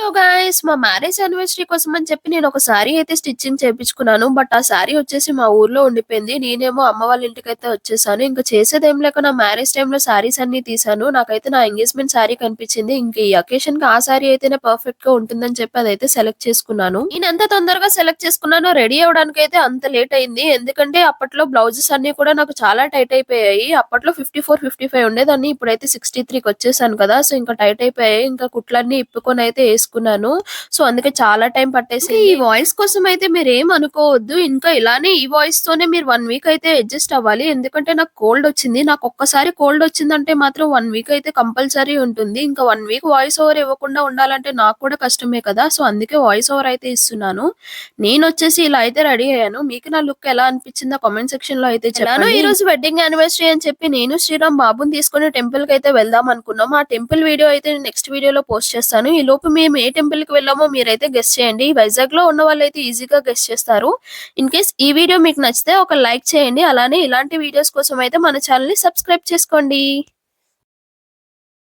So guys మా marriage anniversary కోసం అని చెప్పి నేను ఒక సారీ అయితే స్టిచ్చింగ్ చేపించుకున్నాను. బట్ ఆ సారీ వచ్చేసి మా ఊర్లో ఉండిపోయింది. నేనేమో అమ్మ వాళ్ళ ఇంటికైతే వచ్చేసాను. ఇంకా చేసేదేం లేక నా మ్యారేజ్ టైమ్‌లో సారీస్ అన్నీ తీశాను. నాకైతే నా ఎంగేజ్‌మెంట్ సారీ కనిపించింది. ఇంక ఈ అకేషన్‌కి ఆ సారీ అయితేనే పర్ఫెక్ట్‌గా ఉంటుందని చెప్పి అదైతే సెలెక్ట్ చేసుకున్నాను. నేనెంత తొందరగా సెలెక్ట్ చేసుకున్నానో రెడీ అవ్వడానికైతే అంత లేట్ అయింది. ఎందుకంటే అప్పట్లో బ్లౌజెస్ అన్నీ కూడా నాకు చాలా టైట్ అయిపోయాయి. అప్పట్లో 54, 55 ఉండేదాన్ని. ఇప్పుడైతే 63కి వచ్చేసాను కదా! సో ఇంకా టైట్ అయిపోయాయి. ఇంకా కుట్లన్నీ ఇప్పుకొనైతే ఏసుకున్నాను. సో అందుకే చాలా టైం పట్టేసింది. ఈ వాయిస్ కోసం అయితే మీరేం అనుకోవద్దు. ఇంకా ఇలానే ఈ వాయిస్‌తోనే మీరు 1 వీక్ అయితే అడ్జస్ట్ అవ్వాలి. ఎందుకంటే నాకు కోల్డ్ వచ్చింది. నాకు ఒక్కసారి కోల్డ్ వచ్చిందంటే మాత్రం 1 వీక్ అయితే కంపల్సరీ ఉంటుంది. ఇంకా 1 వీక్ వాయిస్ ఓవర్ ఇవ్వకుండా ఉండాలంటే నాకు కూడా కష్టమే కదా! సో అందుకే వాయిస్ ఓవర్ అయితే ఇస్తున్నాను. నేనొచ్చేసి ఇలా అయితే రెడీ అయ్యాను. మీకు నా లుక్ ఎలా అనిపించిందో కామెంట్ సెక్షన్‌లో అయితే చెప్పండి. ఈ రోజు వెడ్డింగ్ యానివర్సరీ అని చెప్పి నేను శ్రీరామ్ బాబుని తీసుకొని టెంపుల్‌కి అయితే వెళ్దాం అనుకున్నాం. ఆ టెంపుల్ వీడియో అయితే నెక్స్ట్ వీడియోలో పోస్ట్ చేస్తాను. ఈలోపు మేము ఏ టెంపుల్‌కి వెళ్ళామో మీరైతే గెస్ చేయండి. వైజాగ్‌లో ఉన్న వాళ్ళైతే ఈజీగా గెస్ చేస్తారు. ఇన్‌కేస్ ఈ వీడియో మీకు నచ్చితే ఒక లైక్ చేయండి. అలానే ఇలాంటి వీడియోస్ కోసం అయితే మన ఛానెల్‌ని సబ్స్క్రైబ్ చేసుకోండి.